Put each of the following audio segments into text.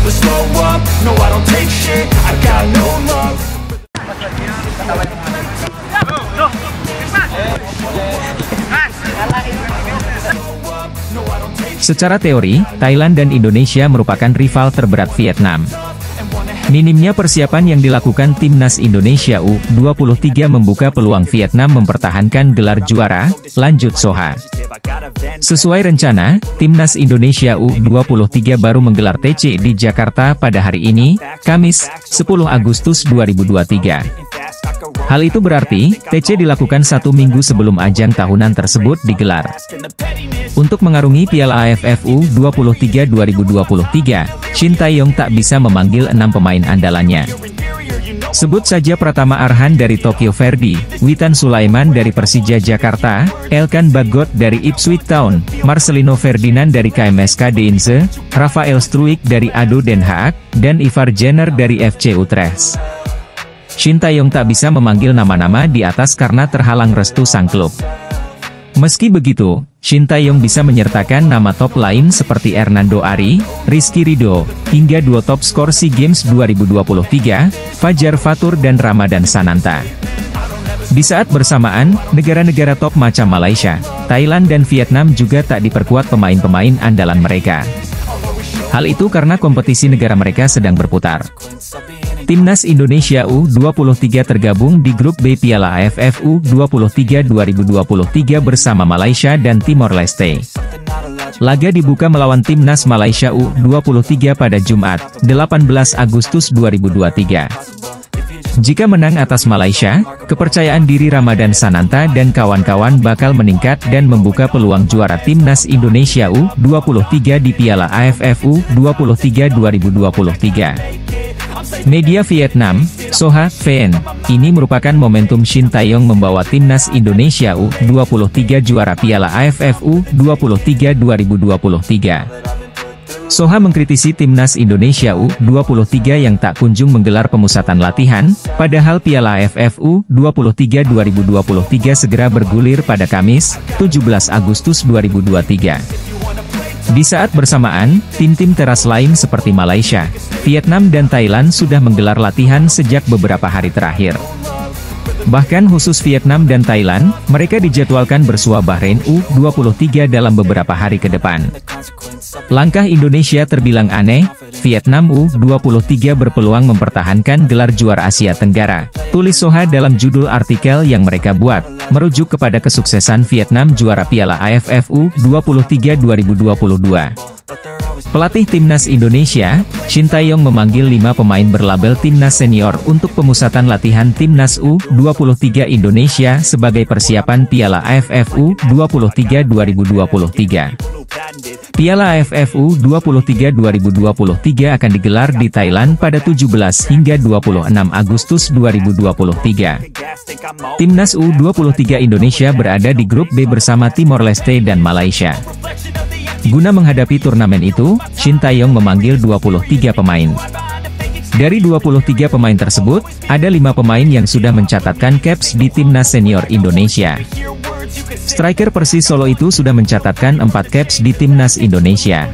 never slow up, no I don't take shit, I got no love. Secara teori, Thailand dan Indonesia merupakan rival terberat Vietnam. Minimnya persiapan yang dilakukan timnas Indonesia U23 membuka peluang Vietnam mempertahankan gelar juara, lanjut Soha. Sesuai rencana, timnas Indonesia U23 baru menggelar TC di Jakarta pada hari ini, Kamis, 10 Agustus 2023. Hal itu berarti, TC dilakukan 1 minggu sebelum ajang tahunan tersebut digelar. Untuk mengarungi Piala AFF U23 2023, Shin Tae-yong tak bisa memanggil 6 pemain andalannya. Sebut saja Pratama Arhan dari Tokyo Verdy, Witan Sulaiman dari Persija Jakarta, Elkan Bagot dari Ipswich Town, Marcelino Ferdinand dari KMSK Deinze, Rafael Struijk dari ADO Den Haag, dan Ivar Jenner dari FC Utrecht. Shin Tae-yong tak bisa memanggil nama-nama di atas karena terhalang restu sang klub. Meski begitu, Shin Tae-yong bisa menyertakan nama top lain seperti Hernando Ari, Rizky Ridho, hingga 2 top skor SEA Games 2023, Fajar Fatur dan Ramadan Sananta. Di saat bersamaan, negara-negara top macam Malaysia, Thailand dan Vietnam juga tak diperkuat pemain-pemain andalan mereka. Hal itu karena kompetisi negara mereka sedang berputar. Timnas Indonesia U23 tergabung di grup B Piala AFF U23 2023 bersama Malaysia dan Timor Leste. Laga dibuka melawan Timnas Malaysia U23 pada Jumat, 18 Agustus 2023. Jika menang atas Malaysia, kepercayaan diri Ramadan Sananta dan kawan-kawan bakal meningkat dan membuka peluang juara Timnas Indonesia U23 di Piala AFF U23 2023. Media Vietnam, Soha, VN, ini merupakan momentum Shin Tae-yong membawa Timnas Indonesia U23 juara Piala AFF U23 2023. Soha mengkritisi Timnas Indonesia U23 yang tak kunjung menggelar pemusatan latihan, padahal Piala AFF U23 2023 segera bergulir pada Kamis, 17 Agustus 2023. Di saat bersamaan, tim-tim teras lain seperti Malaysia, Vietnam dan Thailand sudah menggelar latihan sejak beberapa hari terakhir. Bahkan khusus Vietnam dan Thailand, mereka dijadwalkan bersua Bahrain U23 dalam beberapa hari ke depan. Langkah Indonesia terbilang aneh, Vietnam U23 berpeluang mempertahankan gelar juara Asia Tenggara, tulis Soha dalam judul artikel yang mereka buat, merujuk kepada kesuksesan Vietnam juara Piala AFF U23 2022. Pelatih Timnas Indonesia, Shin Tae-yong memanggil 5 pemain berlabel Timnas Senior untuk pemusatan latihan Timnas U23 Indonesia sebagai persiapan Piala AFF U23 2023. Piala AFF U23 2023 akan digelar di Thailand pada 17 hingga 26 Agustus 2023. Timnas U23 Indonesia berada di grup B bersama Timor Leste dan Malaysia. Guna menghadapi turnamen itu, Shin Tae-yong memanggil 23 pemain. Dari 23 pemain tersebut, ada 5 pemain yang sudah mencatatkan caps di Timnas Senior Indonesia. Striker Persis Solo itu sudah mencatatkan 4 caps di Timnas Indonesia.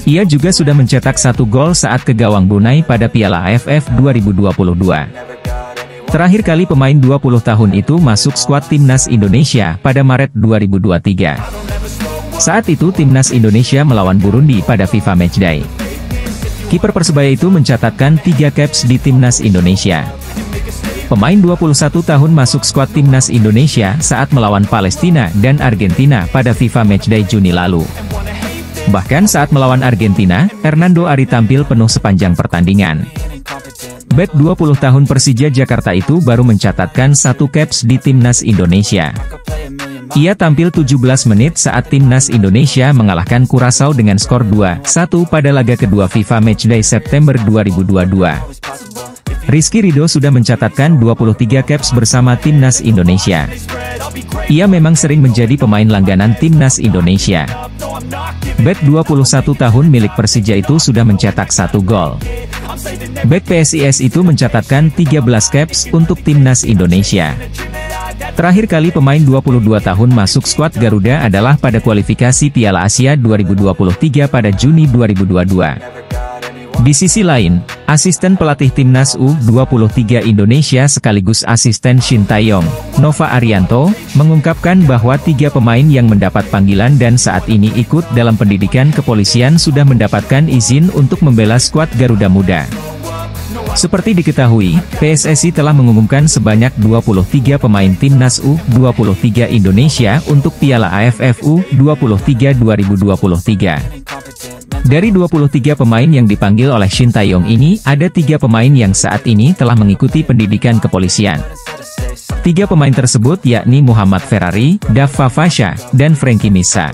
Ia juga sudah mencetak 1 gol saat ke gawang Brunei pada Piala AFF 2022. Terakhir kali pemain 20 tahun itu masuk skuad Timnas Indonesia pada Maret 2023. Saat itu Timnas Indonesia melawan Burundi pada FIFA Matchday. Kiper Persebaya itu mencatatkan 3 caps di Timnas Indonesia. Pemain 21 tahun masuk skuad Timnas Indonesia saat melawan Palestina dan Argentina pada FIFA Matchday Juni lalu. Bahkan saat melawan Argentina, Hernando Ari tampil penuh sepanjang pertandingan. Bek 20 tahun Persija Jakarta itu baru mencatatkan 1 caps di Timnas Indonesia. Ia tampil 17 menit saat Timnas Indonesia mengalahkan Curaçao dengan skor 2-1 pada laga kedua FIFA Matchday September 2022. Rizky Ridho sudah mencatatkan 23 caps bersama Timnas Indonesia. Ia memang sering menjadi pemain langganan Timnas Indonesia. Bek 21 tahun milik Persija itu sudah mencetak 1 gol. Bek PSIS itu mencatatkan 13 caps untuk Timnas Indonesia. Terakhir kali pemain 22 tahun masuk skuad Garuda adalah pada kualifikasi Piala Asia 2023 pada Juni 2022. Di sisi lain, asisten pelatih Timnas U23 Indonesia sekaligus asisten Shin Tae-yong, Nova Arianto, mengungkapkan bahwa 3 pemain yang mendapat panggilan dan saat ini ikut dalam pendidikan kepolisian sudah mendapatkan izin untuk membela skuad Garuda Muda. Seperti diketahui, PSSI telah mengumumkan sebanyak 23 pemain Timnas U23 Indonesia untuk Piala AFF U23 2023. Dari 23 pemain yang dipanggil oleh Shin Tae-yong ini, ada 3 pemain yang saat ini telah mengikuti pendidikan kepolisian. 3 pemain tersebut yakni Muhammad Ferrari, Dava Fasha, dan Frankie Misa.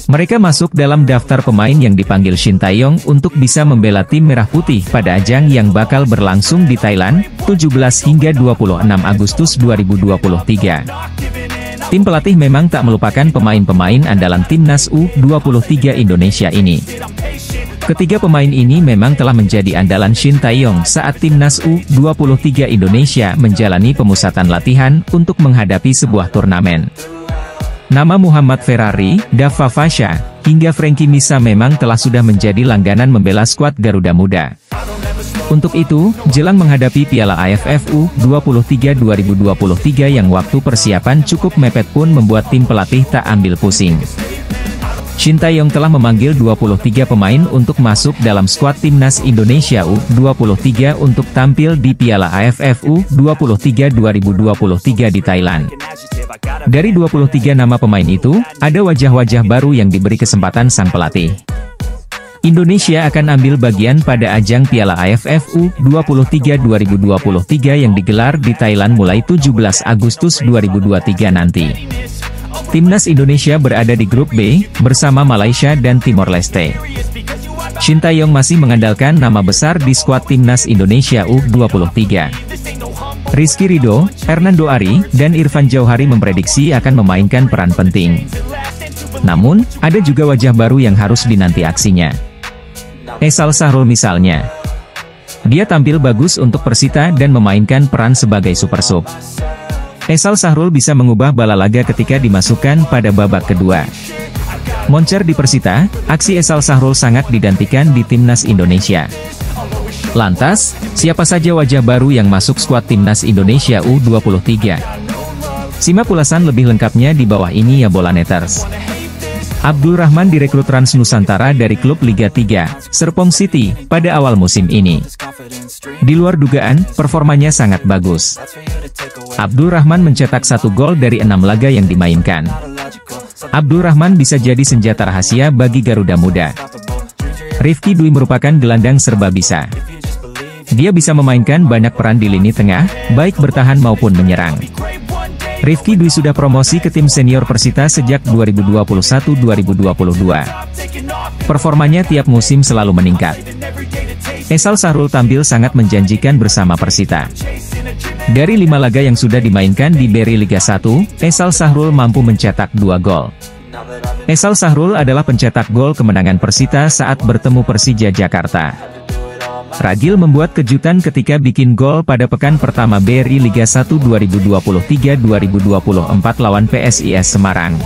Mereka masuk dalam daftar pemain yang dipanggil Shin Tae-yong untuk bisa membela tim Merah Putih pada ajang yang bakal berlangsung di Thailand, 17 hingga 26 Agustus 2023. Tim pelatih memang tak melupakan pemain-pemain andalan Timnas U23 Indonesia ini. Ketiga pemain ini memang telah menjadi andalan Shin Tae-yong saat Timnas U23 Indonesia menjalani pemusatan latihan untuk menghadapi sebuah turnamen. Nama Muhammad Ferrari, Dava Fasha, hingga Frankie Misa memang telah sudah menjadi langganan membela skuad Garuda Muda. Untuk itu, jelang menghadapi Piala AFF U23 2023 yang waktu persiapan cukup mepet pun membuat tim pelatih tak ambil pusing. Shin Tae-yong telah memanggil 23 pemain untuk masuk dalam skuad Timnas Indonesia U23 untuk tampil di Piala AFF U23 2023 di Thailand. Dari 23 nama pemain itu, ada wajah-wajah baru yang diberi kesempatan sang pelatih. Indonesia akan ambil bagian pada ajang Piala AFF U23 2023 yang digelar di Thailand mulai 17 Agustus 2023 nanti. Timnas Indonesia berada di grup B, bersama Malaysia dan Timor Leste. Shin Tae-yong masih mengandalkan nama besar di skuad Timnas Indonesia U23. Rizky Ridho, Hernando Ari, dan Irfan Jauhari memprediksi akan memainkan peran penting. Namun, ada juga wajah baru yang harus dinanti aksinya. Esal Sahrul misalnya. Dia tampil bagus untuk Persita dan memainkan peran sebagai super sub. Esal Sahrul bisa mengubah bala laga ketika dimasukkan pada babak kedua. Moncer di Persita, aksi Esal Sahrul sangat didantikan di Timnas Indonesia. Lantas, siapa saja wajah baru yang masuk skuad Timnas Indonesia U23? Simak ulasan lebih lengkapnya di bawah ini ya Bolaneters. Abdul Rahman direkrut Trans Nusantara dari klub Liga 3, Serpong City, pada awal musim ini. Di luar dugaan, performanya sangat bagus. Abdul Rahman mencetak 1 gol dari 6 laga yang dimainkan. Abdul Rahman bisa jadi senjata rahasia bagi Garuda Muda. Rifki Dwi merupakan gelandang serba bisa. Dia bisa memainkan banyak peran di lini tengah, baik bertahan maupun menyerang. Rifki Dwi sudah promosi ke tim senior Persita sejak 2021-2022. Performanya tiap musim selalu meningkat. Esal Sahrul tampil sangat menjanjikan bersama Persita. Dari 5 laga yang sudah dimainkan di BRI Liga 1, Esal Sahrul mampu mencetak 2 gol. Esal Sahrul adalah pencetak gol kemenangan Persita saat bertemu Persija Jakarta. Ragil membuat kejutan ketika bikin gol pada pekan pertama BRI Liga 1 2023-2024 lawan PSIS Semarang.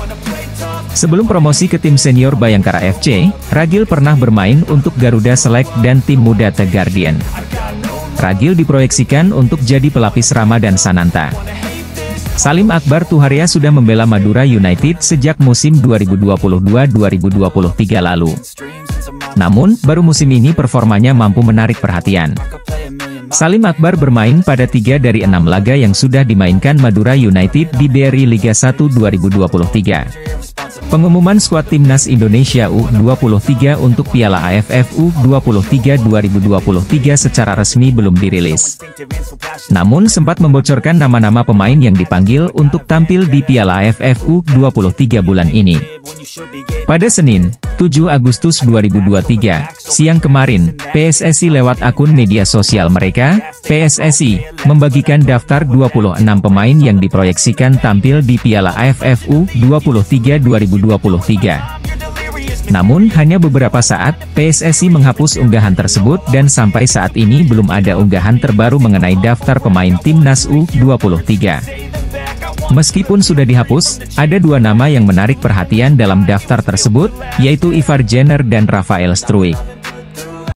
Sebelum promosi ke tim senior Bayangkara FC, Ragil pernah bermain untuk Garuda Select dan tim muda The Guardian. Ragil diproyeksikan untuk jadi pelapis Ramadan Sananta. Salim Akbar Tuharia sudah membela Madura United sejak musim 2022-2023 lalu. Namun, baru musim ini performanya mampu menarik perhatian. Salim Akbar bermain pada 3 dari 6 laga yang sudah dimainkan Madura United di BRI Liga 1 2023. Pengumuman skuad Timnas Indonesia U23 untuk Piala AFF U23 2023 secara resmi belum dirilis. Namun sempat membocorkan nama-nama pemain yang dipanggil untuk tampil di Piala AFF U23 bulan ini. Pada Senin, 7 Agustus 2023, siang kemarin, PSSI lewat akun media sosial mereka, PSSI, membagikan daftar 26 pemain yang diproyeksikan tampil di Piala AFF U23 2023. Namun, hanya beberapa saat, PSSI menghapus unggahan tersebut dan sampai saat ini belum ada unggahan terbaru mengenai daftar pemain Timnas U23. Meskipun sudah dihapus, ada 2 nama yang menarik perhatian dalam daftar tersebut, yaitu Ivar Jenner dan Rafael Struijk.